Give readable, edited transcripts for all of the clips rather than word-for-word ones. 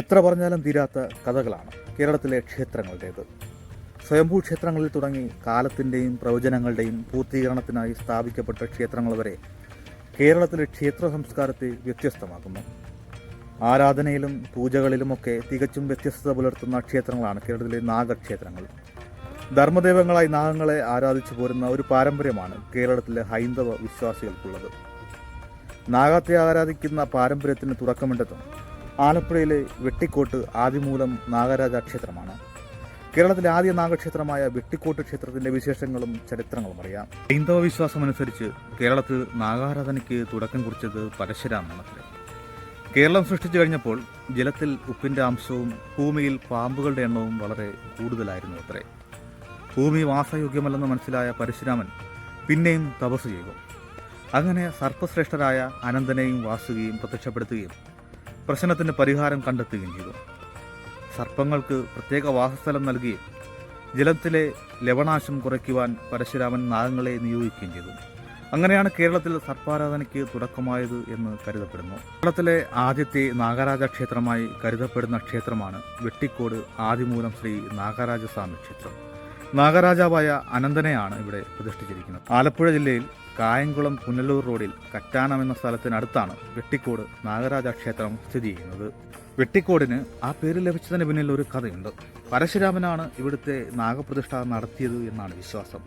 എത്ര പറഞ്ഞാലും തീരാത്ത കഥകളാണ് കേരളത്തിലെ ക്ഷേത്രങ്ങളുടേത്. സ്വയംഭൂ ക്ഷേത്രങ്ങളിൽ തുടങ്ങി കാലത്തിൻ്റെയും പ്രവചനങ്ങളുടെയും പൂർത്തീകരണത്തിനായി സ്ഥാപിക്കപ്പെട്ട ക്ഷേത്രങ്ങൾ വരെ കേരളത്തിലെ ക്ഷേത്ര സംസ്കാരത്തെ വ്യത്യസ്തമാക്കുന്നു. ആരാധനയിലും പൂജകളിലുമൊക്കെ തികച്ചും വ്യത്യസ്തത പുലർത്തുന്ന ക്ഷേത്രങ്ങളാണ് കേരളത്തിലെ നാഗക്ഷേത്രങ്ങൾ. ധർമ്മദേവങ്ങളായി നാഗങ്ങളെ ആരാധിച്ചു പോരുന്ന ഒരു പാരമ്പര്യമാണ് കേരളത്തിലെ ഹൈന്ദവ വിശ്വാസികൾക്കുള്ളത്. നാഗത്തെ ആരാധിക്കുന്ന പാരമ്പര്യത്തിന് തുടക്കമിട്ടതും ആലപ്പുഴയിലെ വെട്ടിക്കോട്ട് ആദിമൂലം നാഗരാജ ക്ഷേത്രമാണ്. കേരളത്തിലെ ആദ്യ നാഗക്ഷേത്രമായ വെട്ടിക്കോട്ട് ക്ഷേത്രത്തിന്റെ വിശേഷങ്ങളും ചരിത്രങ്ങളും അറിയാം. ഹൈന്ദവ വിശ്വാസമനുസരിച്ച് കേരളത്തിൽ നാഗാരാധനയ്ക്ക് തുടക്കം കുറിച്ചത് പരശുരാമനാണത്രേ. കേരളം സൃഷ്ടിച്ചു കഴിഞ്ഞപ്പോൾ ജലത്തിൽ ഉപ്പിന്റെ അംശവും ഭൂമിയിൽ പാമ്പുകളുടെ എണ്ണവും വളരെ കൂടുതലായിരുന്നു അത്രേ. ഭൂമി വാസയോഗ്യമല്ലെന്ന് മനസ്സിലായ പരശുരാമൻ പിന്നെയും തപസ് ചെയ്തു. അങ്ങനെ സർപ്പശ്രേഷ്ഠരായ അനന്തനെയും വാസുകിയും പ്രത്യക്ഷപ്പെടുത്തുകയും പ്രശ്നത്തിന് പരിഹാരം കണ്ടെത്തുകയും ചെയ്തു. സർപ്പങ്ങൾക്ക് പ്രത്യേക വാസസ്ഥലം നൽകുകയും ജലത്തിലെ ലവണാംശം കുറയ്ക്കുവാൻ പരശുരാമൻ നാഗങ്ങളെ നിയോഗിക്കുകയും ചെയ്തു. അങ്ങനെയാണ് കേരളത്തിൽ സർപ്പാരാധനയ്ക്ക് തുടക്കമായത് എന്ന് കരുതപ്പെടുന്നു. കേരളത്തിലെ ആദ്യത്തെ നാഗരാജ ക്ഷേത്രമായി കരുതപ്പെടുന്ന ക്ഷേത്രമാണ് വെട്ടിക്കോട് ആദിമൂലം ശ്രീ നാഗരാജസ്വാമി ക്ഷേത്രം. നാഗരാജാവായ അനന്തനെയാണ് ഇവിടെ പ്രതിഷ്ഠിച്ചിരിക്കുന്നത്. ആലപ്പുഴ ജില്ലയിൽ കായംകുളം പുനലൂർ റോഡിൽ കറ്റാനം എന്ന സ്ഥലത്തിനടുത്താണ് വെട്ടിക്കോട് നാഗരാജ ക്ഷേത്രം സ്ഥിതി ചെയ്യുന്നത്. വെട്ടിക്കോടിന് ആ പേര് ലഭിച്ചതിന് പിന്നിൽ ഒരു കഥയുണ്ട്. പരശുരാമനാണ് ഇവിടുത്തെ നാഗപ്രതിഷ്ഠ നടത്തിയത് എന്നാണ് വിശ്വാസം.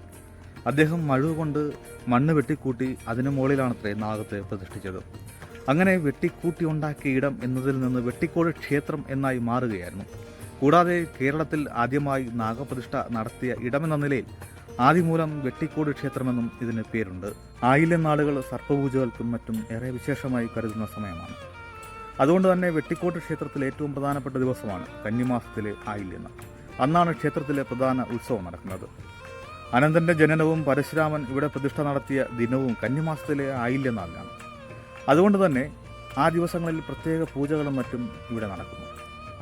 അദ്ദേഹം മഴു കൊണ്ട് മണ്ണ് വെട്ടിക്കൂട്ടി അതിനു മുകളിലാണത്രേ നാഗത്തെ പ്രതിഷ്ഠിച്ചത്. അങ്ങനെ വെട്ടിക്കൂട്ടി ഉണ്ടാക്കിയ ഇടം എന്നതിൽ നിന്ന് വെട്ടിക്കോട് ക്ഷേത്രം എന്നായി മാറുകയായിരുന്നു. കൂടാതെ കേരളത്തിൽ ആദ്യമായി നാഗപ്രതിഷ്ഠ നടത്തിയ ഇടമെന്ന നിലയിൽ ആദിമൂലം വെട്ടിക്കോട് ക്ഷേത്രമെന്നും ഇതിന് പേരുണ്ട്. ആയില്യം നാളുകൾ സർപ്പപൂജകൾക്കും മറ്റും ഏറെ വിശേഷമായി കരുതുന്ന സമയമാണ്. അതുകൊണ്ട് തന്നെ വെട്ടിക്കോട്ട് ക്ഷേത്രത്തിലെ ഏറ്റവും പ്രധാനപ്പെട്ട ദിവസമാണ് കന്നിമാസത്തിലെ ആയില്യം നാൾ. അന്നാണ് ക്ഷേത്രത്തിലെ പ്രധാന ഉത്സവം നടക്കുന്നത്. അനന്തന്റെ ജനനവും പരശുരാമൻ ഇവിടെ പ്രതിഷ്ഠ നടത്തിയ ദിനവും കന്നിമാസത്തിലെ ആയില്യം നാളിലാണ്. അതുകൊണ്ട് തന്നെ ആ ദിവസങ്ങളിൽ പ്രത്യേക പൂജകളും മറ്റും ഇവിടെ നടക്കുന്നു.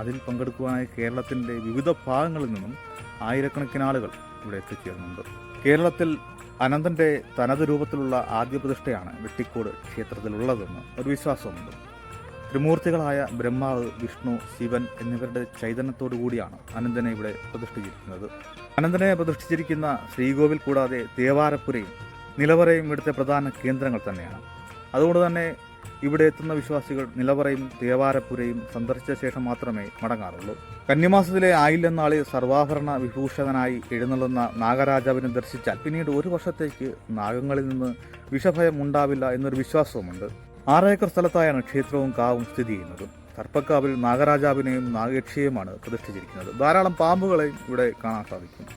അതിൽ പങ്കെടുക്കുവാനായി കേരളത്തിൻ്റെ വിവിധ ഭാഗങ്ങളിൽ നിന്നും ആയിരക്കണക്കിന് ആളുകൾ ഇവിടെ എത്തിച്ചേർന്നുണ്ട്. കേരളത്തിൽ അനന്തന്റെ തനത് രൂപത്തിലുള്ള ആദ്യ പ്രതിഷ്ഠയാണ് വെട്ടിക്കോട് ക്ഷേത്രത്തിലുള്ളതെന്ന് ഒരു വിശ്വാസമുണ്ട്. ത്രിമൂർത്തികളായ ബ്രഹ്മാവ്, വിഷ്ണു, ശിവൻ എന്നിവരുടെ ചൈതന്യത്തോടു കൂടിയാണ് അനന്തനെ ഇവിടെ പ്രതിഷ്ഠിച്ചിരിക്കുന്നത്. അനന്തനെ പ്രതിഷ്ഠിച്ചിരിക്കുന്ന ശ്രീകോവിൽ കൂടാതെ തേവാരപ്പുരയും നിലവറയും ഇവിടുത്തെ പ്രധാന കേന്ദ്രങ്ങൾ തന്നെയാണ്. അതുകൊണ്ട് തന്നെ ഇവിടെ എത്തുന്ന വിശ്വാസികൾ നിലവറയും തേവാരപ്പുരയും സന്ദർശിച്ച ശേഷം മാത്രമേ മടങ്ങാറുള്ളൂ. കന്നിമാസത്തിലെ ആയില്യം നാളിൽ സർവാഭരണ വിഭൂഷണനായി എഴുന്നള്ളുന്ന നാഗരാജാവിനെ ദർശിച്ചാൽ പിന്നീട് ഒരു വർഷത്തേക്ക് നാഗങ്ങളിൽ നിന്ന് വിഷഭയം ഉണ്ടാവില്ല എന്നൊരു വിശ്വാസവുമുണ്ട്. 6 ഏക്കർ സ്ഥലത്തായാണ് ക്ഷേത്രവും കാവും സ്ഥിതി ചെയ്യുന്നത്. സർപ്പക്കാവിൽ നാഗരാജാവിനെയും നാഗയക്ഷിയെയുമാണ് പ്രതിഷ്ഠിച്ചിരിക്കുന്നത്. ധാരാളം പാമ്പുകളെയും ഇവിടെ കാണാൻ സാധിക്കും.